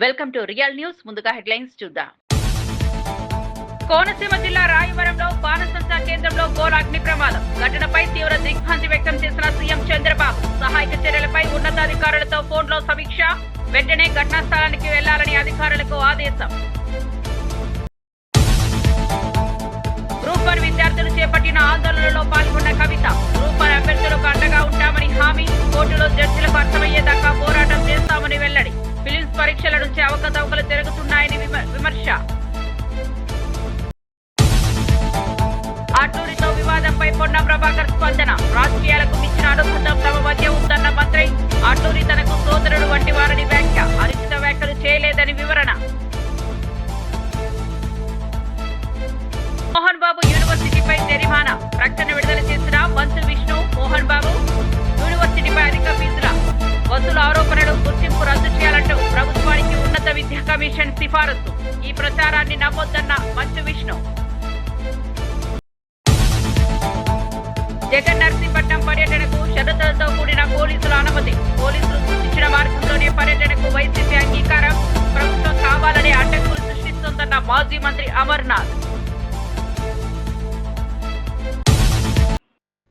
Welcome to real news. ముందుగా headlines చూద్దాం. కోనసీమ జిల్లా రాయవరంలో బాణసంచా కేంద్రంలో ఘోర అగ్ని ప్రమాదం. ఘటనపై తీవ్ర దిగ్భ్రాంతి వ్యక్తం చేసిన సీఎం చంద్రబాబు. సహాయక చర్యలపై ఉన్నతాధికారులతో ఫోన్లో సమీక్ష. వెంటనే ఘటనా స్థలానికి వెళ్లాలని అధికారులకు ఆదేశం. గ్రూప్ 1 విద్యార్థులు చేపట్టిన ఆందోళనలో పాల్గొన్న కవిత. గ్రూప్ 1 అభ్యర్థులకు అండగా ఉంటామని హామీ. కోర్టులో జడ్జిలకు అర్థమయ్యేదాకా పోరాటం చేస్తామని వెల్లడి. ఫిలిమ్స్ పరీక్షల నుంచి అవకతవకలు జరుగుతున్నాయని విమర్శ. అటూరితో వివాదంపై పొన్నం ప్రభాకర్ స్పందన. రాజకీయాలకు మించిన అనుబంధం తమ మధ్య ఉందన్న మంత్రి. అటూరి తనకు సోదరుడు వంటి వారని వ్యాఖ్య. అనుచిత వ్యాఖ్యలు చేయలేదని వివరణ. మోహన్ బాబు యూనివర్సిటీపై జరిమానా. ప్రకటన విడుదల చేసిన మంచు విష్ణు. మోహన్ బాబు యూనివర్సిటీపై అధిక ఫీజుల వసూలు ఆరోపణలు గుర్తింపు రద్దు చేయాలంటూ ప్రభుత్వానికి ఉన్నత విద్యా కమిషన్ సిఫారసు. ఈ ప్రచారాన్ని నమ్మొద్దన్న మంచు విష్ణు. జగన్ నర్సీపట్నం పర్యటనకు షరతులతో కూడిన పోలీసుల అనుమతి. పోలీసులు సూచించిన మార్గంలోనే పర్యటనకు వైసీపీ అంగీకారం. ప్రభుత్వం కావాలనే అడ్డంకులు సృష్టిస్తోందన్న మాజీ మంత్రి అమర్నాథ్.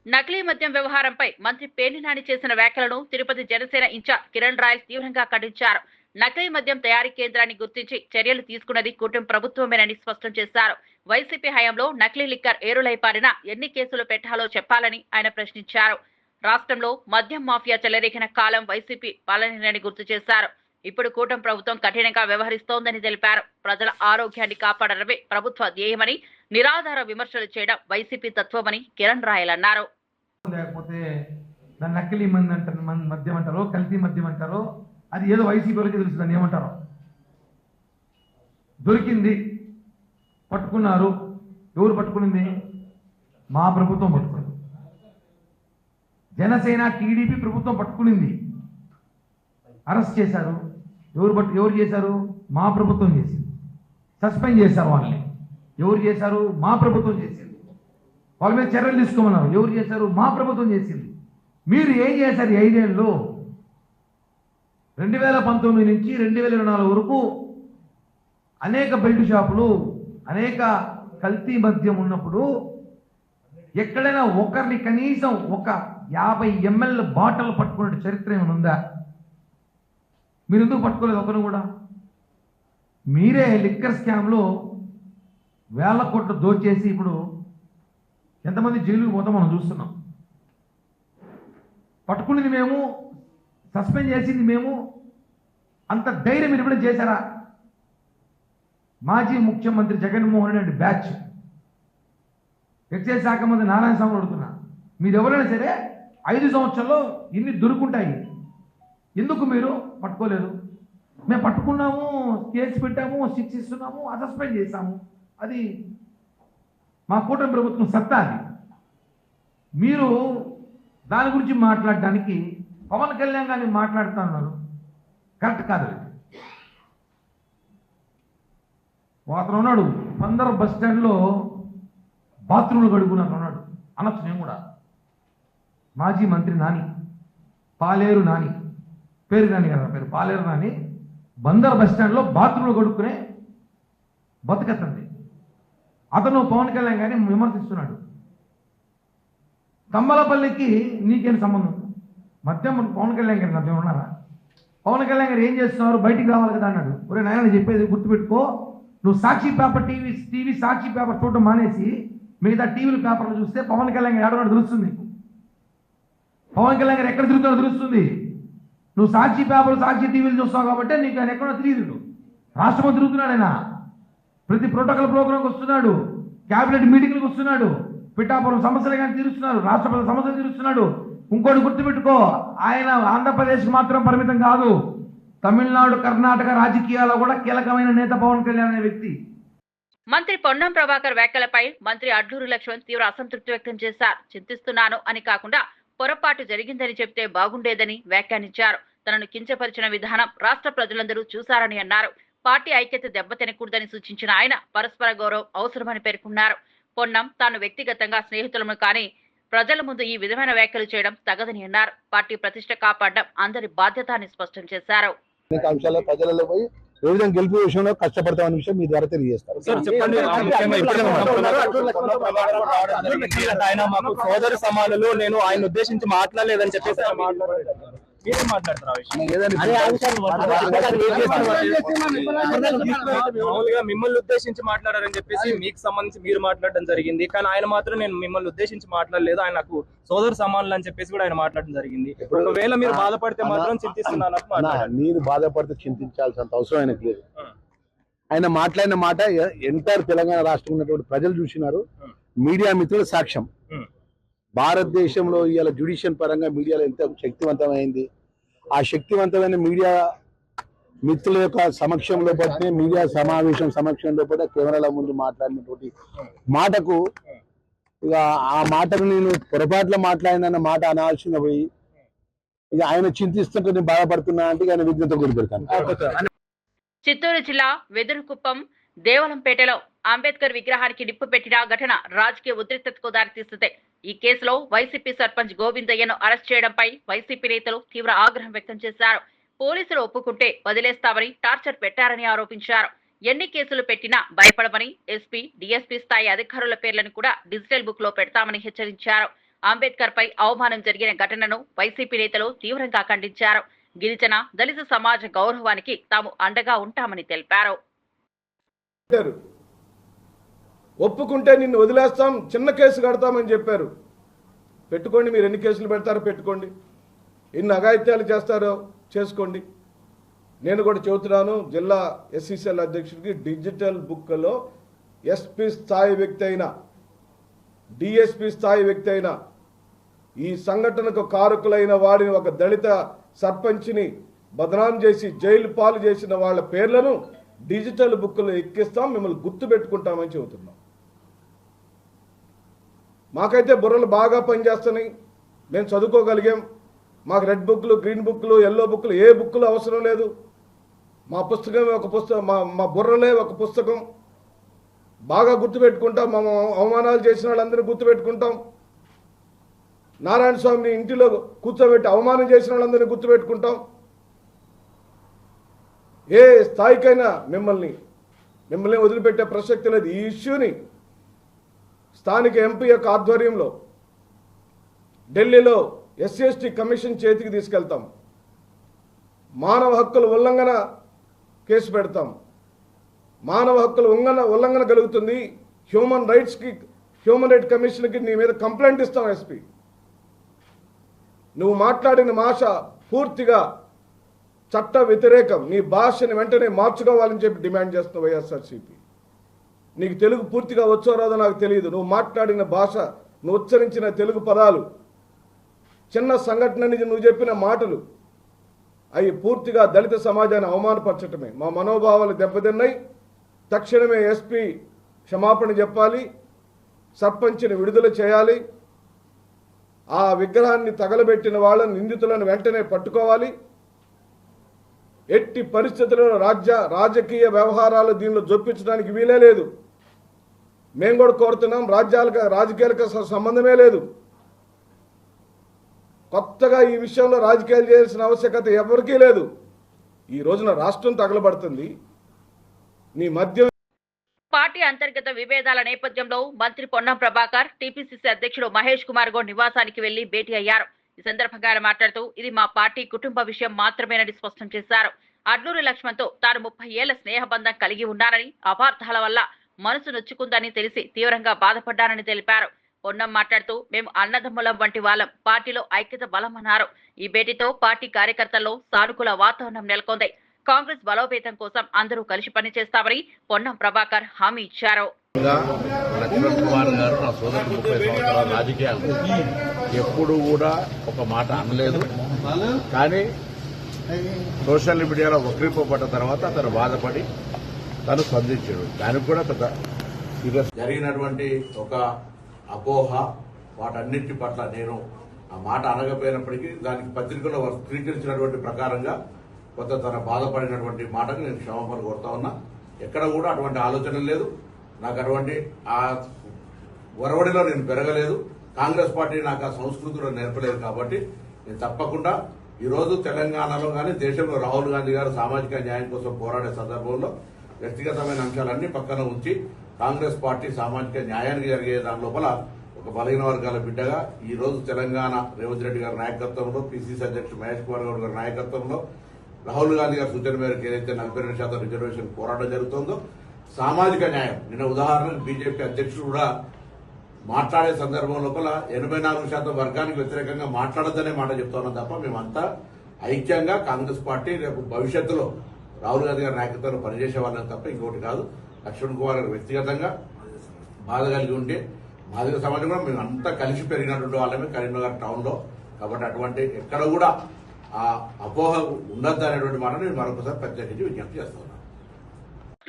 నకిలీ మద్యం వ్యవహారంపై మంత్రి పేర్నినాని చేసిన వ్యాఖ్యలను తిరుపతి జనసేన ఇన్ఛార్జ్ కిరణ్ రాయల్ తీవ్రంగా ఖండించారు. నకిలీ మద్యం తయారీ కేంద్రాన్ని గుర్తించి చర్యలు తీసుకున్నది కూటమి ప్రభుత్వమేనని స్పష్టం చేశారు. వైసీపీ హయాంలో నకిలీ లిక్కర్ ఏరులై పారినా ఎన్ని కేసులు పెట్టాలో చెప్పాలని ఆయన ప్రశ్నించారు. రాష్ట్రంలో మద్యం మాఫియా చెలరేగిన కాలం వైసీపీ పాలనని గుర్తు చేశారు. ఇప్పుడు కూటమి ప్రభుత్వం కఠినంగా వ్యవహరిస్తోందని తెలిపారు. ప్రజల ఆరోగ్యాన్ని కాపాడడమే ప్రభుత్వ ధ్యేయమని నిరాధార విమర్శలు చేయడం వైసీపీ తత్వమని కిరణ్ రాయల్ అన్నారు. లేకపోతే దాన్ని నకిలీ మంది అంటారు, మద్యం అంటారో కల్తీ మద్యం అంటారో, అది ఏదో వైసీపీలకి తెలుసు. దాన్ని ఏమంటారో దొరికింది, పట్టుకున్నారు. ఎవరు పట్టుకునింది? మా ప్రభుత్వం పట్టుకుంది. జనసేన టీడీపీ ప్రభుత్వం పట్టుకునింది, అరెస్ట్ చేశారు. ఎవరు చేశారు? మా ప్రభుత్వం చేసింది. సస్పెండ్ చేశారు వాళ్ళని. ఎవరు చేశారు? మా ప్రభుత్వం చేసింది. వాళ్ళ మీద చర్యలు తీసుకోమన్నారు. ఎవరు చేశారు? మా ప్రభుత్వం చేసింది. మీరు ఏం చేశారు? 5 ఏళ్ళు 2019 నుంచి 2024 వరకు అనేక బెల్ట్ షాపులు, అనేక కల్తీ మద్యం ఉన్నప్పుడు ఎక్కడైనా ఒకరిని కనీసం ఒక 50 ml బాటిల్ పట్టుకునే చరిత్ర ఏమైనా ఉందా? మీరు ఎందుకు పట్టుకోలేదు ఒకరు కూడా? మీరే లిక్కర్ స్కామ్లో వేల కోట్లు దోచేసి ఇప్పుడు ఎంతమంది జైలుకు పోతాం మనం చూస్తున్నాం. పట్టుకునేది మేము, సస్పెండ్ చేసింది మేము. అంత ధైర్యం మీరు ఎప్పుడైనా చేశారా? మాజీ ముఖ్యమంత్రి జగన్మోహన్ రెడ్డి బ్యాచ్ ఎక్సైజ్ శాఖ మంత్రి నారాయణ స్వామి అడుగుతున్నా, మీరు ఎవరైనా సరే 5 సంవత్సరాల్లో ఇన్ని దొరుకుంటాయి, ఎందుకు మీరు పట్టుకోలేదు? మేము పట్టుకున్నాము, కేసు పెట్టాము, శిక్ష ఇస్తున్నాము, సస్పెండ్ చేశాము. అది మా కూటమి ప్రభుత్వం సత్తా. అది మీరు దాని గురించి మాట్లాడడానికి పవన్ కళ్యాణ్ గారిని మాట్లాడుతూ ఉన్నారు. కరెక్ట్ కాదు. అతను ఉన్నాడు పందర్ బస్ స్టాండ్లో బాత్రూమ్లు కడుగున్నారు అన్నాడు. అనొచ్చు నేను కూడా. మాజీ మంత్రి నాని, పాలేరు నాని, పేరు నాని కదా, పేరు పాలేరు నాని బందర్ బస్ స్టాండ్లో బాత్రూమ్లు కడుక్కునే బతుకత్తంది. అతను పవన్ కళ్యాణ్ గారిని విమర్శిస్తున్నాడు. తమ్మలపల్లికి నీకేం సంబంధం? మధ్య పవన్ కళ్యాణ్ గారి మధ్య ఉన్నారా? పవన్ కళ్యాణ్ గారు ఏం చేస్తున్నారు? బయటికి రావాలి కదా అన్నాడు. ఒరే నాయన చెప్పేది గుర్తుపెట్టుకో, నువ్వు సాక్షి పేపర్ టీవీ సాక్షి పేపర్ చూడటం మానేసి మిగతా టీవీల పేపర్లు చూస్తే పవన్ కళ్యాణ్ గారు ఎక్కడున్నాడు తెలుస్తుంది. పవన్ కళ్యాణ్ గారు ఎక్కడ తిరుగుతున్నాడో తెలుస్తుంది. నువ్వు సాక్షి పేపర్ సాక్షి టీవీలు చూస్తావు కాబట్టి నీకు ఆయన ఎక్కడో తెలియదు. రాష్ట్రంలో తిరుగుతున్నాడు ఆయన. ప్రతి ప్రోటోకాల్ ప్రోగ్రాంకి వస్తున్నాడు, క్యాబినెట్ మీటింగ్లకు వస్తున్నాడు, పిఠాపురం సమస్యలు కానీ తీరుస్తున్నాడు, రాష్ట్రపతి సమస్యలు తీరుస్తున్నాడు. ఇంకోటి గుర్తుపెట్టుకో, ఆయన ఆంధ్రప్రదేశ్కి మాత్రం పరిమితం కాదు, తమిళనాడు, కర్ణాటక రాజకీయాల్లో కూడా కీలకమైన నేత పవన్ కళ్యాణ్ అనే వ్యక్తి. మంత్రి పొన్నం ప్రభాకర్ వ్యాఖ్యలపై మంత్రి అడ్లూరు లక్ష్మణ్ తీవ్ర అసంతృప్తి వ్యక్తం చేశారు. చింతిస్తున్నాను అని కాకుండా పొరపాటు జరిగిందని చెప్తే బాగుండేదని వ్యాఖ్యానించారు. తనను కించపరిచిన విధానం రాష్ట్ర ప్రజలందరూ చూశారని అన్నారు. పార్టీ ఐక్యత దెబ్బతినకూడదని సూచించిన ఆయన పరస్పర గౌరవం అవసరమని పేర్కొన్నారు. పొన్నం తాను వ్యక్తిగతంగా స్నేహితులను కానీ ప్రజల ముందు ఈ విధమైన వ్యాఖ్యలు చేయడం తగదని అన్నారు. పార్టీ ప్రతిష్ట కాపాడడం అందరి బాధ్యత అని స్పష్టం చేశారు. అంశాల ప్రజలలో పోయి ఏ విధంగా గెలుపు విషయంలో కష్టపడతామనే విషయం మీ ద్వారా తెలియజేస్తారు. ఆయన మాకు సోదరి సమానులు, నేను ఆయన ఉద్దేశించి మాట్లాడలేదని చెప్పేసి మామూలుగా మిమ్మల్ని ఉద్దేశించి మాట్లాడారని చెప్పేసి మీకు సంబంధించి మీరు మాట్లాడడం జరిగింది. కానీ ఆయన మాత్రం నేను మిమ్మల్ని ఉద్దేశించి మాట్లాడలేదు, ఆయన నాకు సోదరు సమానులు అని చెప్పేసి కూడా ఆయన మాట్లాడడం జరిగింది. ఒకవేళ మీరు బాధపడితే మాత్రం చింతిస్తున్నాను. నేను బాధపడితే చింతించాల్సినంత అవసరం ఆయనకు లేదు. ఆయన మాట్లాడిన మాట ఎంటైర్ తెలంగాణ రాష్ట్రం ఉన్నటువంటి ప్రజలు చూసినారు, మీడియా మిత్రుల సాక్ష్యం. భారతదేశంలో ఇవాళ జ్యుడిషియల్ పరంగా మీడియాలో ఎంత శక్తివంతమైంది, ఆ శక్తివంతమైన మీడియా మిత్రుల యొక్క సమక్షంలో పట్టిన మీడియా సమావేశం సమక్షంలో పట్ల కెమెరాల ముందు మాట్లాడినటువంటి మాటకు ఇక ఆ మాటకు నేను పొరపాట్ల మాట్లాడినన్న మాట అనాల్సిన పోయి ఇక ఆయన చింతిస్తుంటే నేను బాధపడుతున్నా అంటే ఆయన విఘ్నత గురిపెడతాను. చిత్తూరు జిల్లా వెదురుకుప్పం దేవలంపేటలో అంబేద్కర్ విగ్రహానికి నిప్పు పెట్టిన ఘటన రాజకీయ ఉద్రిక్తతకు దారితీస్తుంది. ఈ కేసులో వైసీపీ సర్పంచ్ గోవిందయ్యను అరెస్ట్ చేయడంపై వైసీపీ నేతలు తీవ్ర ఆగ్రహం వ్యక్తం చేశారు. పోలీసులు ఒప్పుకుంటే వదిలేస్తామని టార్చర్ పెట్టారని ఆరోపించారు. ఎన్ని కేసులు పెట్టినా భయపడమని ఎస్పీ, డీఎస్పీ స్థాయి అధికారుల పేర్లను కూడా డిజిటల్ బుక్ లో పెడతామని హెచ్చరించారు. అంబేద్కర్ పై అవమానం జరిగిన ఘటనను వైసీపీ నేతలు తీవ్రంగా ఖండించారు. గిరిజన, దళిత సమాజ గౌరవానికి తాము అండగా ఉంటామని తెలిపారు. ఒప్పుకుంటే నిన్ను వదిలేస్తాం, చిన్న కేసు కడతామని చెప్పారు. పెట్టుకోండి, మీరు ఎన్ని కేసులు పెడతారో పెట్టుకోండి, ఎన్ని అఘాయిత్యాలు చేస్తారో చేసుకోండి. నేను కూడా చెబుతున్నాను, జిల్లా ఎస్సీసీఎల్ అధ్యక్షుడికి డిజిటల్ బుక్లో ఎస్పీ స్థాయి వ్యక్తి అయినా, డిఎస్పీ స్థాయి వ్యక్తి అయినా, ఈ సంఘటనకు కారకులైన వాడిని, ఒక దళిత సర్పంచ్ని బదనాం చేసి జైలు పాలు చేసిన వాళ్ళ పేర్లను డిజిటల్ బుక్లో ఎక్కిస్తాం, మిమ్మల్ని గుర్తు పెట్టుకుంటామని చెబుతున్నాం. మాకైతే బుర్రలు బాగా పనిచేస్తున్నాయి, మేము చదువుకోగలిగాం. మాకు రెడ్ బుక్లు, గ్రీన్ బుక్లు, ఎల్లో బుక్లు, ఏ బుక్లు అవసరం లేదు. మా పుస్తకమే ఒక పుస్తకం, మా బుర్రలే ఒక పుస్తకం. బాగా గుర్తుపెట్టుకుంటాం, మా అవమానాలు చేసిన వాళ్ళందరినీ గుర్తుపెట్టుకుంటాం. నారాయణ స్వామిని ఇంటిలో కూర్చోబెట్టి అవమానం చేసిన వాళ్ళందరినీ గుర్తుపెట్టుకుంటాం. ఏ స్థాయికైనా మిమ్మల్ని వదిలిపెట్టే ప్రసక్తి లేదు. ఈ ఇష్యూని స్థానిక ఎంపీ యొక్క ఆధ్వర్యంలో ఢిల్లీలో ఎస్సీ/ఎస్టీ కమిషన్ చేతికి తీసుకెళ్తాం. మానవ హక్కుల ఉల్లంఘన కేసు పెడతాం. మానవ హక్కుల ఉల్లంఘన కలుగుతుంది, హ్యూమన్ రైట్స్ కమిషన్కి నీ మీద కంప్లైంట్ ఇస్తాం. ఎస్పీ, నువ్వు మాట్లాడిన భాష పూర్తిగా చట్ట వ్యతిరేకం, నీ భాషని వెంటనే మార్చుకోవాలని చెప్పి డిమాండ్ చేస్తున్న వైఎస్ఆర్సీపీ. నీకు తెలుగు పూర్తిగా వచ్చో రాదో నాకు తెలియదు. నువ్వు మాట్లాడిన భాష, నువ్వు ఉచ్చరించిన తెలుగు పదాలు, చిన్న సంఘటన నుంచి నువ్వు చెప్పిన మాటలు, అవి పూర్తిగా దళిత సమాజాన్ని అవమానపరచటమే. మా మనోభావాలు దెబ్బతిన్నాయి. తక్షణమే ఎస్పీ క్షమాపణ చెప్పాలి, సర్పంచ్ని విడుదల చేయాలి, ఆ విగ్రహాన్ని తగలబెట్టిన వాళ్ళని, నిందితులను వెంటనే పట్టుకోవాలి. ఎట్టి పరిస్థితుల్లో రాజకీయ వ్యవహారాలు దీనిలో జొప్పించడానికి వీలే లేదు. మేము కూడా కోరుతున్నాం, రాజకీయాలకు సంబంధమే లేదు. కొత్తగా ఈ విషయంలో రాజకీయాలు చేయాల్సిన ఆవశ్యకత ఎవరికీ లేదు. ఈ రోజున రాష్ట్రం తగలబడుతుంది. నీ మధ్య పార్టీ అంతర్గత విభేదాల నేపథ్యంలో మంత్రి పొన్నం ప్రభాకర్ టీపీసీసీ అధ్యక్షుడు మహేష్ కుమార్ గౌడ్ నివాసానికి వెళ్లి భేటీ అయ్యారు. ఈ సందర్భంగా ఆయన మాట్లాడుతూ ఇది మా పార్టీ కుటుంబ విషయం మాత్రమేనని స్పష్టం చేశారు. అడ్లూరి లక్ష్మణ్తో తాను 30 ఏళ్ల స్నేహబంధం కలిగి ఉన్నానని, అపార్థాల వల్ల మనసు నొచ్చుకుందని తెలిసి తీవ్రంగా బాధపడ్డానని తెలిపారు. పొన్నం మాట్లాడుతూ మేము అన్నదమ్ములం వంటి వాళ్ళం, పార్టీలో ఐక్యత బలమన్నారు. ఈ భేటీతో పార్టీ కార్యకర్తల్లో సానుకూల వాతావరణం నెలకొంది. కాంగ్రెస్ బలోపేతం కోసం అందరూ కలిసి పనిచేస్తామని పొన్నం ప్రభాకర్ హామీ ఇచ్చారు. రాజకీయాలు ఎప్పుడు కూడా ఒక మాట అనలేదు, కానీ సోషల్ మీడియాలో వక్రీపడ్డ తర్వాత అతను బాధపడి తను స్పందించాడు. దానికి కూడా పెద్ద సీరియస్ జరిగినటువంటి ఒక అపోహ, వాటన్నిటి పట్ల నేను ఆ మాట అనకపోయినప్పటికీ దానికి పత్రికలో స్వీకరించినటువంటి ప్రకారంగా కొంత తన బాధపడినటువంటి మాటకు నేను క్షమాపణ కోరుతా ఉన్నా. ఎక్కడ కూడా అటువంటి ఆలోచన లేదు. నాకు అటువంటి ఆ ఒరవడిలో నేను పెరగలేదు. కాంగ్రెస్ పార్టీ నాకు ఆ సంస్కృతిలో నేర్పలేదు. కాబట్టి నేను తప్పకుండా ఈరోజు తెలంగాణలో కానీ దేశంలో రాహుల్ గాంధీ గారు సామాజిక న్యాయం కోసం పోరాడే సందర్భంలో వ్యక్తిగతమైన అంశాలన్నీ పక్కన ఉంచి కాంగ్రెస్ పార్టీ సామాజిక న్యాయానికి జరిగే దాని లోపల ఒక బలహీన వర్గాల బిడ్డగా ఈ రోజు తెలంగాణ రేవంత్ రెడ్డి గారి నాయకత్వంలో పిసిసి అధ్యక్షుడు మహేష్ కుమార్ గౌడ్ గారి నాయకత్వంలో రాహుల్ గాంధీ గారి సూచన మేరకు ఏదైతే 42% రిజర్వేషన్ పోరాటం జరుగుతుందో సామాజిక న్యాయం నిన్న ఉదాహరణకు బీజేపీ అధ్యక్షుడు కూడా మాట్లాడే సందర్భం లోపల 84% వర్గానికి వ్యతిరేకంగా మాట్లాడద్దనే మాట చెప్తున్నాం తప్ప మేమంతా ఐక్యంగా కాంగ్రెస్ పార్టీ రేపు భవిష్యత్తులో రాహుల్ గాంధీ గారి నాయకత్వంలో పనిచేసే వాళ్ళని తప్ప ఇంకోటి కాదు. లక్ష్మణ్ కుమార్ గారు వ్యక్తిగతంగా బాధ కలిగి ఉంటే మాదిగ సమాజం కూడా మేము అంతా కలిసి పెరిగినటువంటి వాళ్ళమే కరీంనగర్ టౌన్ లో. కాబట్టి అటువంటి ఎక్కడ కూడా ఆ అపోహ ఉండద్దు అనేటువంటి మాట నేను మరొకసారి ప్రత్యేకించి విజ్ఞప్తి చేస్తున్నాను.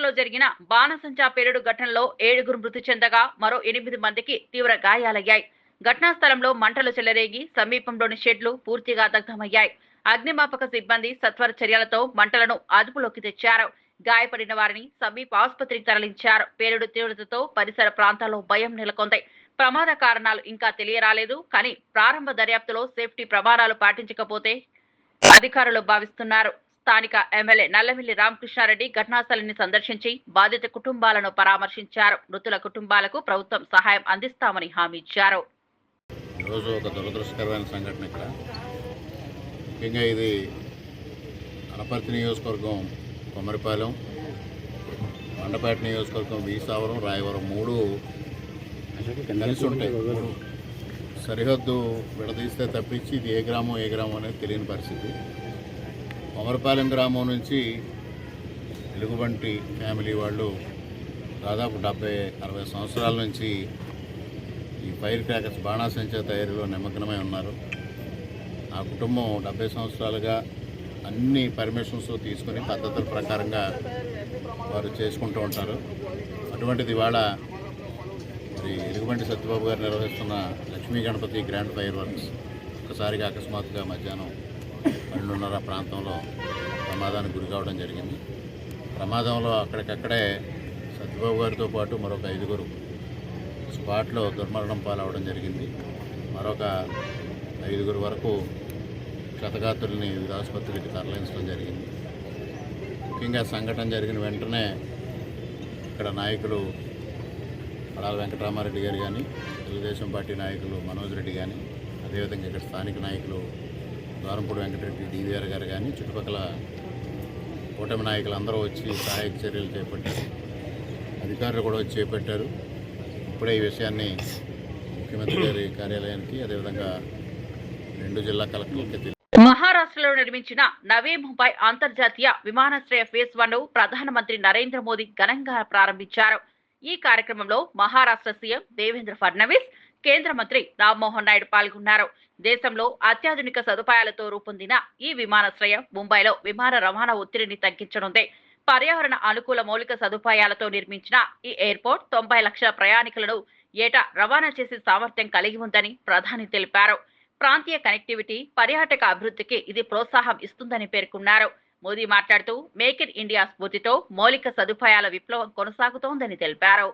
లో జరిగిన బాణసంచా పేలుడు ఘటనలో 7 మృతి చెందగా మరో 8 మందికి తీవ్ర గాయాలయ్యాయి. ఘటనా స్థలంలో మంటలు చెలరేగి సమీపంలోని షెడ్లు పూర్తిగా దగ్ధమయ్యాయి. అగ్నిమాపక సిబ్బంది సత్వర చర్యలతో మంటలను అదుపులోకి తెచ్చారు. గాయపడిన వారిని సమీప ఆసుపత్రికి తరలించారు. పేలుడు తీవ్రతతో పరిసర ప్రాంతాల్లో భయం నెలకొంది. ప్రమాద కారణాలు ఇంకా తెలియరాలేదు. కానీ ప్రారంభ దర్యాప్తులో సేఫ్టీ ప్రమాణాలు పాటించకపోతే అధికారులు భావిస్తున్నారు. స్థానిక ఎమ్మెల్యే నల్లమిల్లి రామకృష్ణారెడ్డి ఘటనాస్థలిని సందర్శించి బాధిత కుటుంబాలను పరామర్శించారు. మృతుల కుటుంబాలకు ప్రభుత్వం సహాయం అందిస్తామని హామీ ఇచ్చారు. ఈరోజు ఒక దురదృష్టకరమైన సంఘటన ఇక్కడ. ముఖ్యంగా ఇది అనపర్తి నియోజకవర్గం కొమ్మరిపాలెం, మండపేట నియోజకవర్గం వీసావరం, రాయవరం 3 కలిసి ఉంటాయి. సరిహద్దు విడదీస్తే తప్పించి ఇది ఏ గ్రామం అనేది తెలియని పరిస్థితి. కొమ్మరిపాలెం గ్రామం నుంచి ఎలుగుబంటి ఫ్యామిలీ వాళ్ళు దాదాపు 70-60 సంవత్సరాల నుంచి ఈ ఫైర్ క్రాకర్స్ బాణాసంచా తయారీలో నిమగ్నమై ఉన్నారు. ఆ కుటుంబం 70 సంవత్సరాలుగా అన్ని పర్మిషన్స్ తీసుకుని పద్ధతుల ప్రకారంగా వారు చేసుకుంటూ ఉంటారు. అటువంటిది ఇవాళ మరి ఎలుగుబంటి సత్యబాబు గారు నిర్వహిస్తున్న Lakshmi Ganapathi grand fireworks ఒకసారిగా అకస్మాత్తుగా మధ్యాహ్నం 12:30 ప్రాంతంలో ప్రమాదానికి గురి కావడం జరిగింది. ప్రమాదంలో అక్కడికక్కడే సత్యబాబు గారితో పాటు మరొక 5 స్పాట్లో దుర్మరణం పాలవడం జరిగింది. మరొక 5 వరకు క్షతగాత్రుల్ని వివిధ ఆసుపత్రులకి తరలించడం జరిగింది. ముఖ్యంగా సంఘటన జరిగిన వెంటనే ఇక్కడ నాయకులు పడాల వెంకటరామారెడ్డి గారు కానీ, తెలుగుదేశం పార్టీ నాయకులు మనోజ్ రెడ్డి కానీ, అదేవిధంగా ఇక్కడ స్థానిక నాయకులు ద్వారంపూడి వెంకటరెడ్డి డివిఆర్ గారు కానీ, చుట్టుపక్కల కూటమి నాయకులు అందరూ వచ్చి సహాయక చర్యలు చేపట్టారు. అధికారులు కూడా వచ్చి చేపట్టారు. ఇప్పుడే ఈ విషయాన్ని ముఖ్యమంత్రి గారి కార్యాలయానికి, అదేవిధంగా 2 జిల్లా కలెక్టర్లకి మహారాష్ట్రలో నిర్మించిన నవీ ముంబై అంతర్జాతీయ విమానాశ్రయ ఫేజ్ 1 ప్రధానమంత్రి నరేంద్ర మోదీ ఘనంగా ప్రారంభించారు. ఈ కార్యక్రమంలో మహారాష్ట్ర సీఎం దేవేంద్ర ఫడ్నవీస్, కేంద్ర మంత్రి రామ్మోహన్ నాయుడు పాల్గొన్నారు. దేశంలో అత్యాధునిక సదుపాయాలతో రూపొందిన ఈ విమానాశ్రయం ముంబైలో విమాన రవాణా ఒత్తిడిని తగ్గించనుంది. పర్యావరణ అనుకూల మౌలిక సదుపాయాలతో నిర్మించిన ఈ ఎయిర్పోర్ట్ 90 లక్షల ప్రయాణికులను ఏటా రవాణా చేసే సామర్థ్యం కలిగి ఉందని ప్రధాని తెలిపారు. ప్రాంతీయ కనెక్టివిటీ, పర్యాటక అభివృద్ధికి ఇది ప్రోత్సాహం ఇస్తుందని పేర్కొన్నారు. మోదీ మాట్లాడుతూ మేక్ ఇన్ ఇండియా స్ఫూర్తితో మౌలిక సదుపాయాల విప్లవం కొనసాగుతోందని తెలిపారు.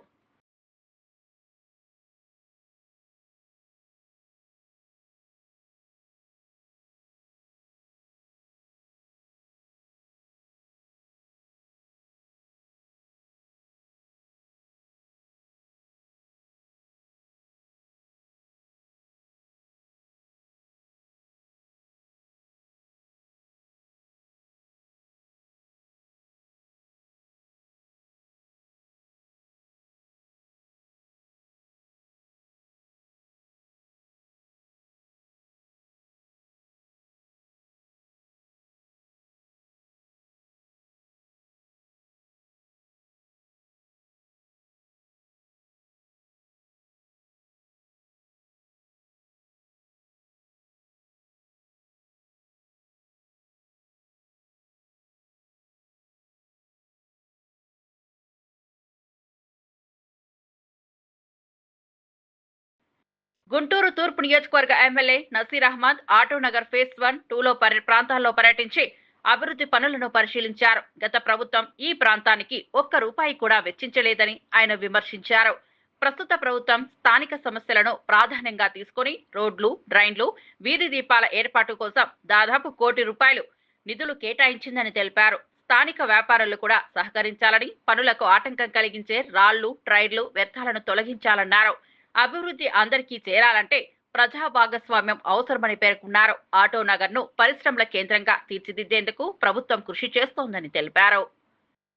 గుంటూరు తూర్పు నియోజకవర్గ ఎమ్మెల్యే నసీర్ అహ్మద్ ఆటోనగర్ ఫేజ్ 1, 2లో ప్రాంతాల్లో పర్యటించి అభివృద్ధి పనులను పరిశీలించారు. గత ప్రభుత్వం ఈ ప్రాంతానికి 1 రూపాయి కూడా వెచ్చించలేదని ఆయన విమర్శించారు. ప్రస్తుత ప్రభుత్వం స్థానిక సమస్యలను ప్రాధాన్యంగా తీసుకుని రోడ్లు, డ్రైన్లు, వీధి దీపాల ఏర్పాటు కోసం దాదాపు ₹1 కోటి నిధులు కేటాయించిందని తెలిపారు. స్థానిక వ్యాపారులు కూడా సహకరించాలని, పనులకు ఆటంకం కలిగించే రాళ్లు, ట్రైన్లు, వ్యర్థాలను తొలగించాలన్నారు. అభివృద్ధి అందరికీ చేరాలంటే ప్రజా భాగస్వామ్యం అవసరమని పేర్కొన్నారు. ఆటో నగర్ ను పరిశ్రమల కేంద్రంగా తీర్చిదిద్దేందుకు ప్రభుత్వం కృషి చేస్తోందని తెలిపారు.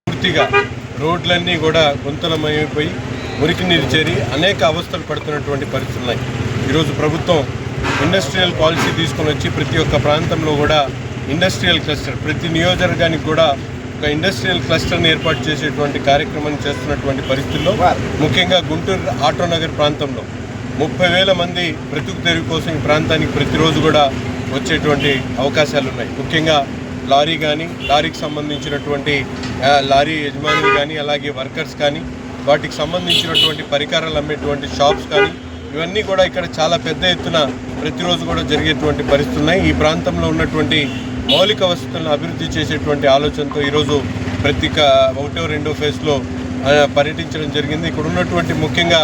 పూర్తిగా రోడ్లన్నీ కూడా గుంతలమైపోయి మురికి నీరు చేరి అనేక అవస్థలు పడుతున్నటువంటి పరిస్థితులు ఉన్నాయి. ఈరోజు ప్రభుత్వం ఇండస్ట్రియల్ పాలసీ తీసుకొని వచ్చి ప్రతి ఒక్క ప్రాంతంలో కూడా ఇండస్ట్రియల్ క్లస్టర్, ప్రతి నియోజకవర్గానికి కూడా ఒక ఇండస్ట్రియల్ క్లస్టర్ని ఏర్పాటు చేసేటువంటి కార్యక్రమాన్ని చేస్తున్నటువంటి పరిస్థితుల్లో ముఖ్యంగా గుంటూరు ఆటో నగర్ ప్రాంతంలో 30,000 మంది బ్రతుకు తెరువు కోసం ఈ ప్రాంతానికి ప్రతిరోజు కూడా వచ్చేటువంటి అవకాశాలు ఉన్నాయి. ముఖ్యంగా లారీ కానీ, లారీకి సంబంధించినటువంటి లారీ యజమానులు కానీ, అలాగే వర్కర్స్ కానీ, వాటికి సంబంధించినటువంటి పరికరాలు అమ్మేటువంటి షాప్స్ కానీ, ఇవన్నీ కూడా ఇక్కడ చాలా పెద్ద ఎత్తున ప్రతిరోజు కూడా జరిగేటువంటి పరిస్థితులు ఉన్నాయి. ఈ ప్రాంతంలో ఉన్నటువంటి మౌలిక వసతులను అభివృద్ధి చేసేటువంటి ఆలోచనతో ఈరోజు ప్రతి 1వ 2వ ఫేజ్లో పర్యటించడం జరిగింది. ఇక్కడ ఉన్నటువంటి ముఖ్యంగా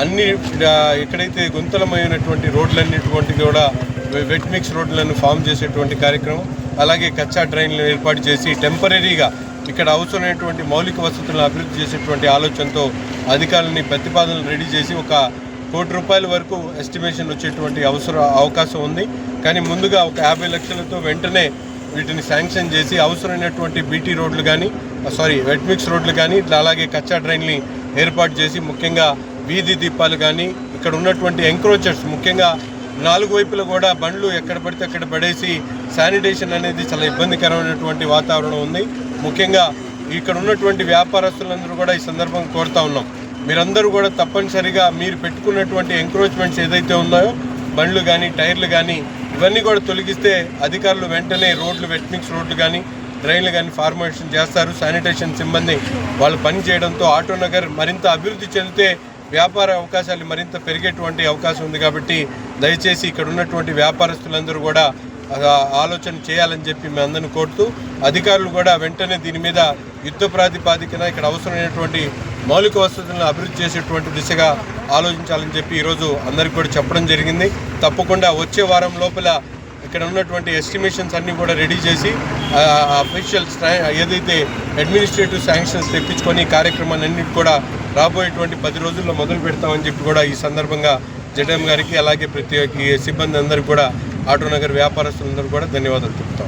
అన్ని ఎక్కడైతే గుంతలమైనటువంటి రోడ్లన్నిటువంటి కూడా వెట్ మిక్స్ రోడ్లను ఫామ్ చేసేటువంటి కార్యక్రమం, అలాగే కచ్చా డ్రైన్లను ఏర్పాటు చేసి టెంపరీగా ఇక్కడ అవసరమైనటువంటి మౌలిక వసతులను అభివృద్ధి చేసేటువంటి ఆలోచనతో అధికారులని ప్రతిపాదనలు రెడీ చేసి ఒక ₹1 కోటి వరకు ఎస్టిమేషన్ వచ్చేటువంటి అవకాశం ఉంది. కానీ ముందుగా ఒక 50 లక్షలతో వెంటనే వీటిని శాంక్షన్ చేసి అవసరమైనటువంటి బీటీ రోడ్లు కానీ, వెట్ మిక్స్ రోడ్లు కానీ, అలాగే కచ్చా డ్రైన్ని ఏర్పాటు చేసి ముఖ్యంగా వీధి దీపాలు కానీ, ఇక్కడ ఉన్నటువంటి ఎంక్రోచర్స్, ముఖ్యంగా 4 వైపులా కూడా బండ్లు ఎక్కడ పడితే అక్కడ పడేసి శానిటేషన్ అనేది చాలా ఇబ్బందికరమైనటువంటి వాతావరణం ఉంది. ముఖ్యంగా ఇక్కడ ఉన్నటువంటి వ్యాపారస్తులందరూ కూడా ఈ సందర్భంగా కోరుతా ఉన్నాం, మీరందరూ కూడా తప్పనిసరిగా మీరు పెట్టుకున్నటువంటి ఎంక్రోచ్మెంట్స్ ఏదైతే ఉన్నాయో బండ్లు కానీ, టైర్లు కానీ, ఇవన్నీ కూడా తొలగిస్తే అధికారులు వెంటనే రోడ్లు, వెట్ మిక్స్ రోడ్లు కానీ, డ్రైన్లు కానీ ఫార్మేషన్ చేస్తారు. శానిటేషన్ సిబ్బంది వాళ్ళు పని చేయడంతో ఆటో నగర్ మరింత అభివృద్ధి చెందితే వ్యాపార అవకాశాలు మరింత పెరిగేటువంటి అవకాశం ఉంది. కాబట్టి దయచేసి ఇక్కడ ఉన్నటువంటి వ్యాపారస్తులందరూ కూడా ఆలోచన చేయాలని చెప్పి మేము అందరిని కోరుతూ, అధికారులు కూడా వెంటనే దీని మీద యుద్ధ ప్రాతిపాదికన ఇక్కడ అవసరమైనటువంటి మౌలిక వసతులను అభివృద్ధి చేసేటువంటి దిశగా ఆలోచించాలని చెప్పి ఈరోజు అందరికీ కూడా చెప్పడం జరిగింది. తప్పకుండా వచ్చే వారం లోపల ఇక్కడ ఉన్నటువంటి ఎస్టిమేషన్స్ అన్నీ కూడా రెడీ చేసి అఫీషియల్స్ ఏదైతే అడ్మినిస్ట్రేటివ్ శాంక్షన్స్ తెప్పించుకొని కార్యక్రమాన్ని అన్నిటి కూడా రాబోయేటువంటి 10 రోజుల్లో మొదలు పెడతామని చెప్పి కూడా ఈ సందర్భంగా జడ్ఎం గారికి, అలాగే ప్రతి ఒక్క సిబ్బంది అందరికీ కూడా ఆటో నగర్ వ్యాపారస్తులందరూ కూడా ధన్యవాదాలు చెప్తాం.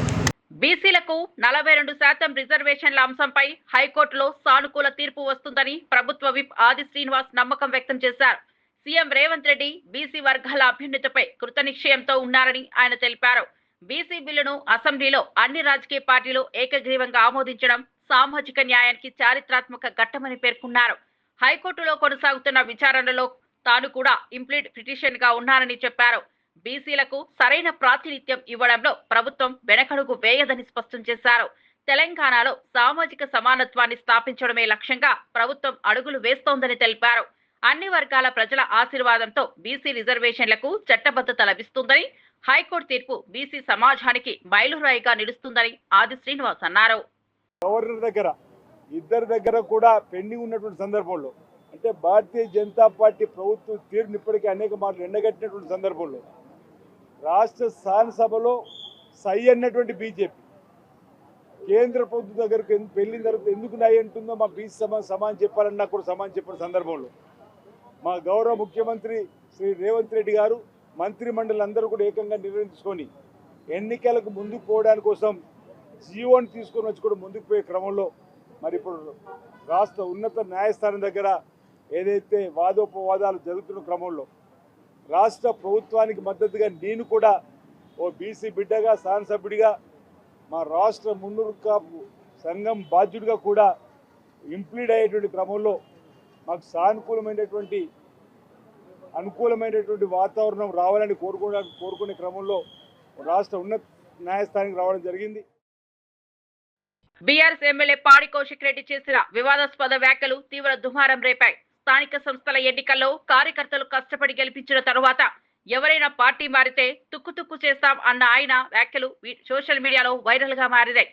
బీసీలకు 42% రిజర్వేషన్ల అంశంపై హైకోర్టులో సానుకూల తీర్పు వస్తుందని ప్రభుత్వ విప్ ఆది శ్రీనివాస్ నమ్మకం వ్యక్తం చేశారు. సీఎం రేవంత్ రెడ్డి బీసీ వర్గాల అభ్యున్నతిపై కృతనిశ్చయంతో ఉన్నారని ఆయన తెలిపారు. బీసీ బిల్లును అసెంబ్లీలో అన్ని రాజకీయ పార్టీలు ఏకగ్రీవంగా ఆమోదించడం సామాజిక న్యాయానికి చారిత్రాత్మక ఘట్టమని పేర్కొన్నారు. హైకోర్టులో కొనసాగుతున్న విచారణలో తాను కూడా ఇంప్లీడ్ పిటిషన్ గా ఉన్నానని చెప్పారు. బీసీలకు సరైన ప్రాతినిధ్యం ఇవ్వడంలో ప్రభుత్వం వెనకడుగు వేయదని స్పష్టం చేశారు. తెలంగాణలో సామాజిక సమానత్వాన్ని స్థాపించడమే లక్ష్యంగా ప్రభుత్వం అడుగులు వేస్తోందని తెలిపారు. అన్ని వర్గాల ప్రజల ఆశీర్వాదంతో బీసీ రిజర్వేషన్లకు చట్టబద్ధత లభిస్తుందని, హైకోర్టు తీర్పు బీసీ సమాజానికి మైలురాయిగా నిలుస్తుందని ఆది శ్రీనివాస్ అన్నారు. గవర్నర్ దగ్గర ఇద్దరి దగ్గర కూడా పెండింగ్ ఉన్నటువంటి సందర్భంలో, అంటే భారతీయ జనతా పార్టీ ప్రభుత్వం తీరుని ఇప్పటికీ అనేక మాటలు ఎండగట్టినటువంటి సందర్భంలో రాష్ట్ర శాసనసభలో సై అన్నటువంటి బీజేపీ కేంద్ర ప్రభుత్వం దగ్గరకు వెళ్ళిన తర్వాత ఎందుకు నాయ అంటుందో మా బీసీ సమానం చెప్పాలన్నా కూడా సమానం చెప్పిన సందర్భంలో మా గౌరవ ముఖ్యమంత్రి శ్రీ రేవంత్ రెడ్డి గారు, మంత్రి మండలి అందరూ కూడా ఏకంగా నిర్ణయించుకొని ఎన్నికలకు ముందుకు పోవడానికి కోసం జీవోని తీసుకొని వచ్చి కూడా ముందుకు పోయే క్రమంలో మరి ఇప్పుడు రాష్ట్ర ఉన్నత న్యాయస్థానం దగ్గర ఏదైతే వాదోపవాదాలు జరుగుతున్న క్రమంలో రాష్ట్ర ప్రభుత్వానికి మద్దతుగా నేను కూడా ఓ బీసీ బిడ్డగా, శాసనసభ్యుడిగా, మా రాష్ట్ర మున్నూరు కాపు సంఘం బాధ్యుడిగా కూడా ఇంప్లీడ్ అయ్యేటువంటి క్రమంలో మాకు అనుకూలమైనటువంటి వాతావరణం రావాలని కోరుకునే క్రమంలో రాష్ట్ర ఉన్నత న్యాయస్థానానికి రావడం జరిగింది. బీఆర్ఎస్ ఎమ్మెల్యే పాడి కౌశిక్ రెడ్డి చేసిన వివాదాస్పద వ్యాఖ్యలు తీవ్ర దుమారం రేపాయి. స్థానిక సంస్థల ఎన్నికల్లో కార్యకర్తలు కష్టపడి గెలిపించిన తరువాత ఎవరైనా పార్టీ మారితే తుక్కు చేస్తాం అన్న ఆయన వ్యాఖ్యలు సోషల్ మీడియాలో వైరల్ గా మారినాయి.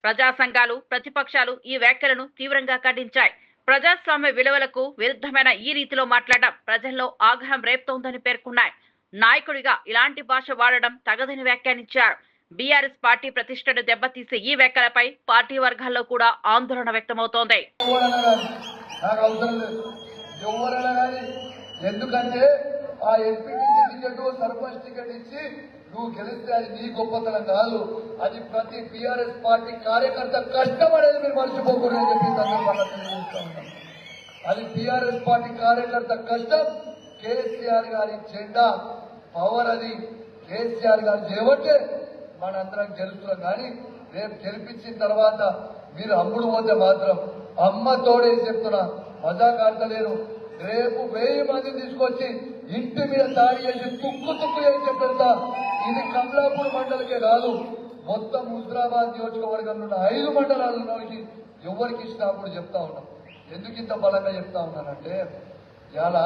ప్రజా సంఘాలు, ప్రతిపక్షాలు ఈ వ్యాఖ్యలను తీవ్రంగా ఖండించాయి. ప్రజాస్వామ్య విలువలకు విరుద్ధమైన ఈ రీతిలో మాట్లాడడం ప్రజల్లో ఆగ్రహం రేపుతోందని పేర్కొన్నాయి. నాయకుడిగా ఇలాంటి భాష వాడడం తగదని వ్యాఖ్యానించారు. బీఆర్ఎస్ పార్టీ ప్రతిష్టను దెబ్బతీసే ఈ వ్యాఖ్యలపై పార్టీ వర్గాల్లో కూడా ఆందోళన వ్యక్తమవుతోంది. ఎందుకంటే ఆ ఎంపీటీసీ టికెట్ సర్పంచ్ టికెట్ ఇచ్చి నువ్వు గెలిస్తే అది నీ గొప్పతనం కాదు, అది ప్రతి బీఆర్ఎస్ పార్టీ కార్యకర్త కష్టపడేది మీరు మర్చిపోకూడదు అని చెప్పి సందర్భంగా తెలియజేస్తా ఉన్నాం. అది బీఆర్ఎస్ పార్టీ కార్యకర్త కష్టం. కేసీఆర్ గారి జెండా పవర్, అది కేసీఆర్ గారు చేయబట్టే మనందరం గెలుస్తున్నాం. కానీ రేపు గెలిపించిన తర్వాత మీరు అమ్ముడు పోతే మాత్రం అమ్మ తోడే చెప్తున్నా, మజాక్ ఆడతలేను. రేపు 1000 మందిని తీసుకొచ్చి ఇంటి మీద దాడి చేసి తుక్కు చేసి పెడతా. ఇది కమలాపూర్ మండలికే కాదు, మొత్తం హుజరాబాద్ నియోజకవర్గంలో ఉన్న 5 మండలాలకి ఎవరికి ఇచ్చినప్పుడు చెప్తా ఉన్నాం. ఎందుకు ఇంత బలంగా చెప్తా ఉన్నానంటే, ఇలా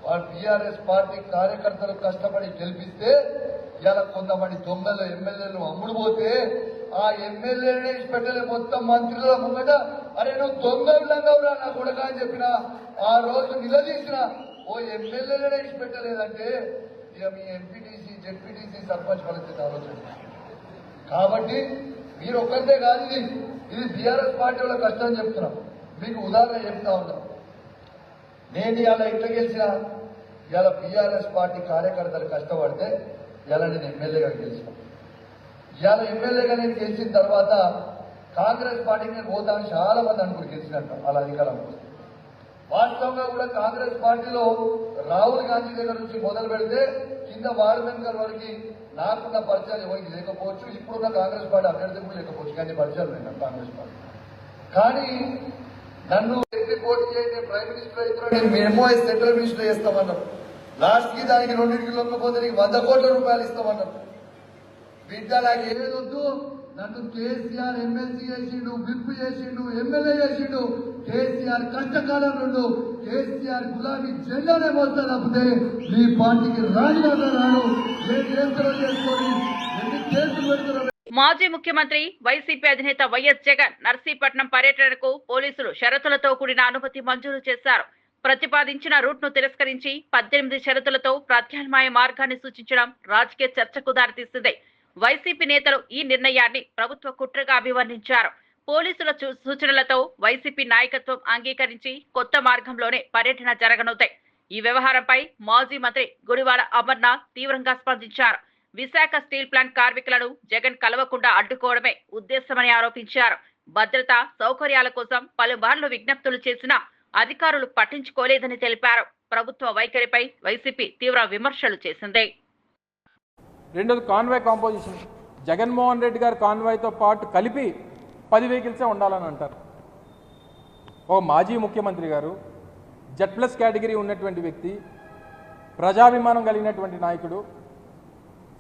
వాళ్ళ బీఆర్ఎస్ పార్టీ కార్యకర్తలు కష్టపడి గెలిపిస్తే ఇలా కొంతమంది దొంగలు ఎమ్మెల్యేలు అమ్ముడు పోతే ఆ ఎమ్మెల్యేనే పెట్టలే మొత్తం మంత్రుల ముంగట, అరే నువ్వు దొంగలంగా నా కొడక అని చెప్పిన ఆ రోజు నిలదీసిన ఓ ఎమ్మెల్యేలనే పెట్టలేదంటే ఇక మీ ఎంపీటీసీ జెడ్పీటీసీ సర్పంచ్ పరిస్థితి ఆలోచన. కాబట్టి మీరు ఒక్కరిదే కాదు, ఇది బీఆర్ఎస్ పార్టీ వాళ్ళ కష్టం చెప్తున్నాం. మీకు ఉదాహరణ చెప్తా ఉన్నాం. నేను ఇలా ఇట్లా గెలిచిన ఇలా బీఆర్ఎస్ పార్టీ కార్యకర్తలు కష్టపడితే ఇలా నేను ఎమ్మెల్యేగా గెలిచిన. ఇలా ఎమ్మెల్యేగా నేను గెలిచిన తర్వాత కాంగ్రెస్ పార్టీకి నేను పోతాను చాలా మంది అనుకుని గెలిచినట్టు అలా అధికారం. వాస్తవంగా కూడా కాంగ్రెస్ పార్టీలో రాహుల్ గాంధీ దగ్గర నుంచి మొదలు పెడితే కింద వార్మెంకర్ వరకు నాకున్న పరిచయాలు ఎవరికి లేకపోవచ్చు, ఇప్పుడున్న కాంగ్రెస్ పార్టీ అభ్యర్థి కూడా లేకపోవచ్చు, కానీ పరిచయాలు ఉన్నాయి కాంగ్రెస్ పార్టీ. కానీ నన్ను పోటీ చేయండి ప్రైమ్ మినిస్టర్ అవుతున్నాడు, నేను ఎంఓఎస్ సెంట్రల్ మినిస్టర్ చేస్తామన్నారు. లాస్ట్ కి దానికి 2 లొంగపోతే నీకు 100 కోట్ల రూపాయలు ఇస్తామన్నారు. బిడ్డ నాకు ఏదొద్దు, నన్ను కేసీఆర్ ఎమ్మెల్సీ చేసిండు, విప్ చేసిండు, ఎమ్మెల్యే చేసిండు. కేసీఆర్ కష్టకాలం నుండు కేసీఆర్ గులాబీ జెండానే మోస్తా తప్పితే ఈ పార్టీకి రాజీనామా రాడు. ఏ కేసులు చేసుకొని ఎన్ని కేసులు పెడుతున్నారు. మాజీ ముఖ్యమంత్రి వైసీపీ అధినేత వైఎస్ జగన్ నర్సీపట్నం పర్యటనకు పోలీసులు షరతులతో కూడిన అనుమతి మంజూరు చేశారు. ప్రతిపాదించిన రూట్ ను తిరస్కరించి 18 షరతులతో ప్రత్యామ్నాయ మార్గాన్ని సూచించడం రాజకీయ చర్చకు దారితీసింది. వైసీపీ నేతలు ఈ నిర్ణయాన్ని ప్రభుత్వ కుట్రగా అభివర్ణించారు. పోలీసుల సూచనలతో వైసీపీ నాయకత్వం అంగీకరించి కొత్త మార్గంలోనే పర్యటన జరగనుంది. ఈ వ్యవహారంపై మాజీ మంత్రి గుడివాడ అమర్నాథ్ తీవ్రంగా స్పందించారు. విశాఖ స్టీల్ ప్లాంట్ కార్మికులను జగన్ కలవకుండా అడ్డుకోవడమే ఉద్దేశమని ఆరోపించారు. భద్రత సౌకర్యాల కోసం పలుమార్లు విజ్ఞప్తులు చేసినా అధికారులు పట్టించుకోలేదని తెలిపారు. ప్రభుత్వ వైఖరిపై వైసీపీ తీవ్ర విమర్శలు చేసింది. రెండోది కాన్వాయ్ కాంపోజిషన్. జగన్మోహన్ రెడ్డి గారి కాన్వాయ్తో పాటు కలిపి 10 వెహికల్సే ఉండాలని అంటారు. ఓ మాజీ ముఖ్యమంత్రి గారు, Z+ కేటగిరీ ఉన్నటువంటి వ్యక్తి, ప్రజాభిమానం కలిగినటువంటి నాయకుడు.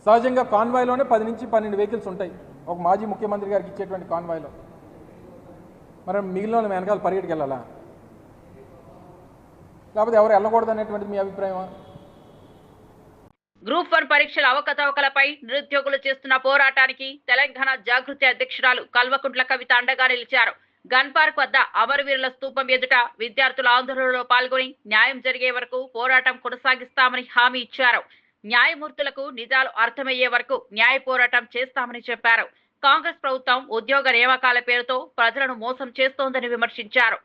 సహజంగా కాన్వాయ్లోనే 10 నుంచి 12 వెహికల్స్ ఉంటాయి ఒక మాజీ ముఖ్యమంత్రి గారికి ఇచ్చేటువంటి కాన్వాయ్లో. మరి మిగిలిన వెనకాల పరిగెట్టుకు వెళ్ళాలా, లేకపోతే ఎవరు వెళ్ళకూడదు అనేటువంటిది మీ అభిప్రాయమా? గ్రూప్ 1 పరీక్షల అవకతవకలపై నిరుద్యోగులు చేస్తున్న పోరాటానికి తెలంగాణ జాగృతి అధ్యక్షురాలు కల్వకుంట్ల కవిత అండగా నిలిచారు. గన్ పార్క్ వద్ద అమరవీరుల స్తూపం ఎదుట విద్యార్థుల ఆందోళనలో పాల్గొని న్యాయం జరిగే వరకు పోరాటం కొనసాగిస్తామని హామీ ఇచ్చారు. న్యాయమూర్తులకు నిజాలు అర్థమయ్యే వరకు న్యాయ పోరాటం చేస్తామని చెప్పారు. కాంగ్రెస్ ప్రభుత్వం ఉద్యోగ నియామకాల పేరుతో ప్రజలను మోసం చేస్తోందని విమర్శించారు.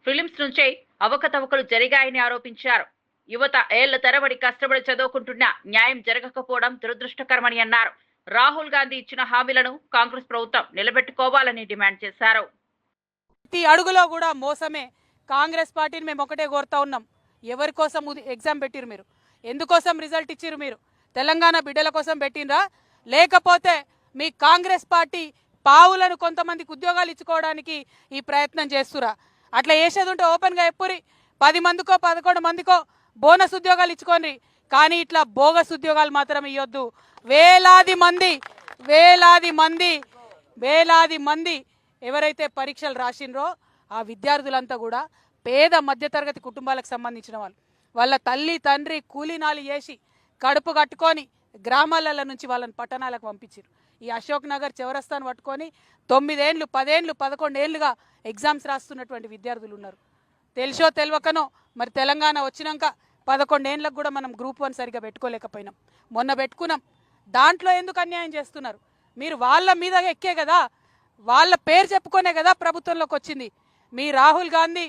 ఫిలిమ్స్ నుంచే అవకతవకలు జరిగాయని ఆరోపించారు. యువత ఏళ్ల తరబడి కష్టపడి చదువుకుంటున్నా న్యాయం జరగకపోవడం దురదృష్టకరమని అన్నారు. రాహుల్ గాంధీ ఇచ్చిన హామీలను కాంగ్రెస్ ప్రభుత్వం నిలబెట్టుకోవాలని డిమాండ్ చేశారు. ప్రతి అడుగులో కూడా మోసమే. కాంగ్రెస్ పార్టీని మేము ఒకటే కోరుతా ఉన్నాం, ఎవరి కోసం ఎగ్జామ్ పెట్టిరు మీరు? ఎందుకోసం రిజల్ట్ ఇచ్చిరు మీరు? తెలంగాణ బిడ్డల కోసం పెట్టినరా, లేకపోతే మీ కాంగ్రెస్ పార్టీ పావులను కొంతమందికి ఉద్యోగాలు ఇచ్చుకోవడానికి ఈ ప్రయత్నం చేస్తురా? అట్లా చేసేది ఉంటే ఓపెన్గా ఎప్పురి 10 మందికో 11 మందికో బోనస్ ఉద్యోగాలు ఇచ్చుకోండి, కానీ ఇట్లా బోగస్ ఉద్యోగాలు మాత్రం ఇవ్వద్దు. వేలాది మంది ఎవరైతే పరీక్షలు రాసిండ్రో ఆ విద్యార్థులంతా కూడా పేద మధ్యతరగతి కుటుంబాలకు సంబంధించిన వాళ్ళు. వాళ్ళ తల్లి తండ్రి కూలీనాలు చేసి కడుపు కట్టుకొని గ్రామాల నుంచి వాళ్ళని పట్టణాలకు పంపించారు. ఈ అశోక్ నగర్ చౌరస్తాను పట్టుకొని 9 ఏళ్ళు 10 ఏళ్ళు 11 ఏళ్ళుగా ఎగ్జామ్స్ రాస్తున్నటువంటి విద్యార్థులు ఉన్నారు. తెలిసో తెలియకనో మరి తెలంగాణ వచ్చినాక 11 ఏళ్ళకు కూడా మనం గ్రూప్ 1 సరిగా పెట్టుకోలేకపోయినాం. మొన్న పెట్టుకున్నాం. దాంట్లో ఎందుకు అన్యాయం చేస్తున్నారు మీరు? వాళ్ళ మీద ఎక్కే కదా, వాళ్ళ పేరు చెప్పుకునే కదా ప్రభుత్వంలోకి వచ్చింది. మీ రాహుల్ గాంధీ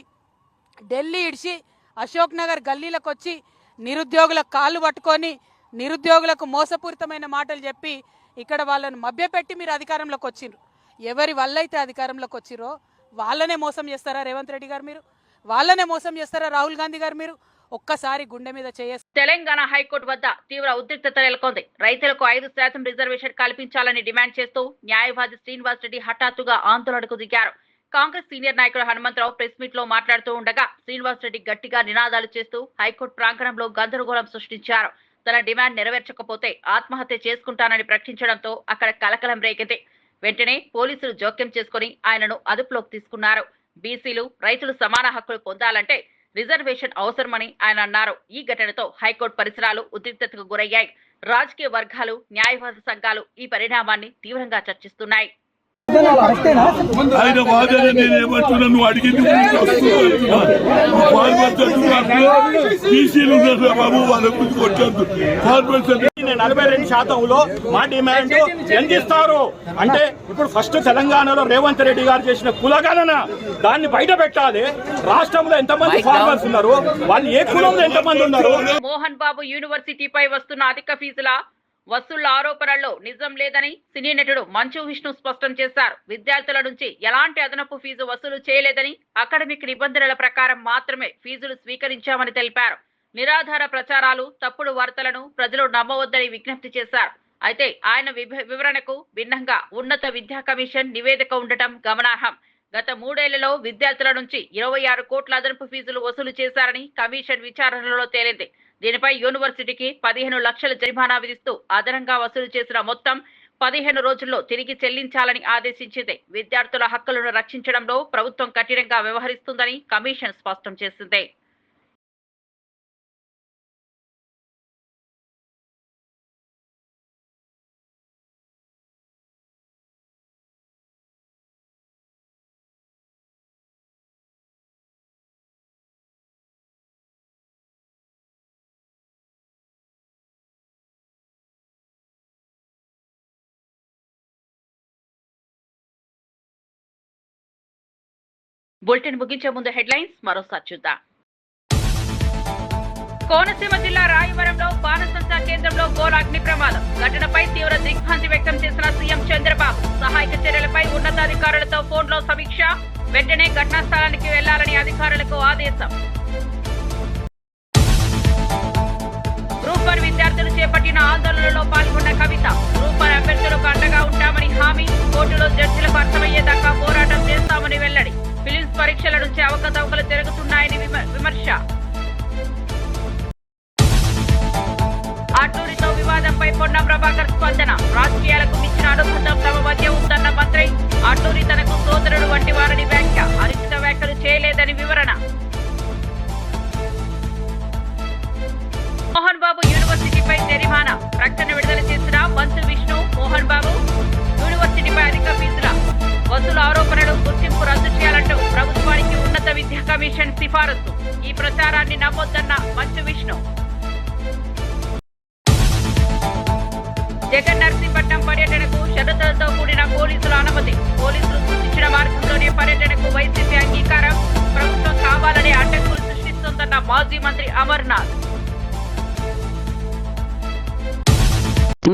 ఢిల్లీ ఇడిచి అశోక్ నగర్ గల్లీలకు వచ్చి నిరుద్యోగుల కాళ్ళు పట్టుకొని నిరుద్యోగులకు మోసపూరితమైన మాటలు చెప్పి ఇక్కడ వాళ్ళను మభ్యపెట్టి మీరు అధికారంలోకి వచ్చిండ్రు. ఎవరి వల్ల అయితే అధికారంలోకి వచ్చిరో వాళ్ళనే మోసం చేస్తారా రేవంత్ రెడ్డి గారు? మీరు వాళ్ళనే మోసం చేస్తారా రాహుల్ గాంధీ గారు? మీరు ఒక్కసారి గుండె మీద చేయ. తెలంగాణ హైకోర్టు వద్ద తీవ్ర ఉద్రిక్తత నెలకొంది. రైతులకు 5% రిజర్వేషన్ కల్పించాలని డిమాండ్ చేస్తూ న్యాయవాది శ్రీనివాస్ రెడ్డి హఠాత్తుగా ఆందోళనకు దిగారు. కాంగ్రెస్ సీనియర్ నాయకుడు హనుమంతరావు ప్రెస్ మీట్ లో మాట్లాడుతూ ఉండగా శ్రీనివాస్ రెడ్డి గట్టిగా నినాదాలు చేస్తూ హైకోర్టు ప్రాంగణంలో గందరగోళం సృష్టించారు. తన డిమాండ్ నెరవేర్చకపోతే ఆత్మహత్య చేసుకుంటానని ప్రకటించడంతో అక్కడ కలకలం రేగింది. వెంటనే పోలీసులు జోక్యం చేసుకుని ఆయనను అదుపులోకి తీసుకున్నారు. బీసీలు రైతులు సమాన హక్కులు పొందాలంటే రిజర్వేషన్ అవసరమని ఆయన అన్నారు. ఈ ఘటనతో హైకోర్టు పరిసరాలు ఉద్రిక్తతకు గురయ్యాయి. రాజకీయ వర్గాలు, న్యాయవాద సంఘాలు ఈ పరిణామాన్ని తీవ్రంగా చర్చిస్తున్నాయి. ఆయన వాదన నేను ఏమంటున్నా, నువ్వు అడిగింది బాబు వాళ్ళ గురించి కొట్టద్దు. 42% మా డిమాండ్ ఎంత ఇస్తారు అంటే ఇప్పుడు ఫస్ట్ తెలంగాణలో రేవంత్ రెడ్డి గారు చేసిన కులగణన దాన్ని బయట పెట్టాలి. రాష్ట్రంలో ఎంతమంది ఫార్మర్స్ ఉన్నారు, వాళ్ళు ఏ కులంలో ఎంతమంది ఉన్నారు? మోహన్ బాబు యూనివర్సిటీపై వస్తున్న అధిక ఫీజుల వసూళ్ల ఆరోపణల్లో నిజం లేదని సినీ నటుడు మంచు విష్ణు స్పష్టం చేశారు. విద్యార్థుల నుంచి ఎలాంటి అదనపు ఫీజు వసూలు చేయలేదని, అకాడమిక్ నిబంధనల ప్రకారం మాత్రమే ఫీజులు స్వీకరించామని తెలిపారు. నిరాధార ప్రచారాలు, తప్పుడు వార్తలను ప్రజలు నమ్మవద్దని విజ్ఞప్తి చేశారు. అయితే ఆయన వివరణకు భిన్నంగా ఉన్నత విద్యా కమిషన్ నివేదిక ఉండటం గమనార్హం. గత 3 ఏళ్లలో విద్యార్థుల నుంచి 26 కోట్ల అదనపు ఫీజులు వసూలు చేశారని కమిషన్ విచారణలో తేలింది. దీనిపై యూనివర్సిటీకి 15 లక్షల జరిమానా విధిస్తూ అదనంగా వసూలు చేసిన మొత్తం 15 రోజుల్లో తిరిగి చెల్లించాలని ఆదేశించింది. విద్యార్థుల హక్కులను రక్షించడంలో ప్రభుత్వం కఠినంగా వ్యవహరిస్తుందని కమిషన్ స్పష్టం చేసింది. బులెటిన్ ముగించే ముందు హెడ్లైన్స్ మరోసారి చూద్దాం. కోనసీమ జిల్లా రాయవరంలో బాణసంచా కేంద్రంలో ఘోర అగ్ని ప్రమాదం. ఘటనపై తీవ్ర దిగ్భ్రాంతి వ్యక్తం చేసిన సీఎం చంద్రబాబు. సహాయక చర్యలపై ఉన్నతాధికారులతో ఫోన్లో సమీక్ష. వెంటనే ఘటనా స్థలానికి వెళ్లాలని అధికారులకు ఆదేశం. గ్రూప్ 1 విద్యార్థులు చేపట్టిన ఆందోళనలో పాల్గొన్న కవిత. గ్రూప్ 1 అభ్యర్థులకు అండగా ఉంటామని హామీ. కోర్టులో జడ్జిలకు అర్థమయ్యేదాకా పోరాటం చేస్తామని వెల్లడి. ఫిలిమ్స్ పరీక్షల నుంచి అవకతవకలు జరుగుతున్నాయని విమర్శ. అటూరితో వివాదంపై పొన్నం ప్రభాకర్ స్పందన. రాజకీయాలకు మించిన అనుబంధం తమ మధ్య ఉందన్న మంత్రి. అటూరి తనకు సోదరుడు వంటి వారని వ్యాఖ్య. అనుచిత వ్యాఖ్యలు చేయలేదని వివరణ. మోహన్ బాబు యూనివర్సిటీపై జరిమానా. ప్రకటన విడుదల చేసిన మంచు విష్ణు. మోహన్ బాబు యూనివర్సిటీపై అధిక ఫీజుల వసూలు ఆరోపణలు గుర్తింపు రద్దు చేయాలంటూ ప్రభుత్వానికి ఉన్నత విద్యా కమిషన్ సిఫారసు. ఈ ప్రచారాన్ని నమ్మొద్దన్న మంచు విష్ణు. జగన్ నర్సీపట్నం పర్యటనకు షరతులతో కూడిన పోలీసుల అనుమతి. పోలీసులు సూచించిన మార్గంలోనే పర్యటనకు వైసీపీ అంగీకారం. ప్రభుత్వం కావాలనే అడ్డంకులు సృష్టిస్తోందన్న మాజీ మంత్రి అమర్నాథ్.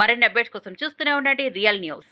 మరిన్ని అప్డేట్స్ కోసం చూస్తూనే ఉండండి రియల్ న్యూస్.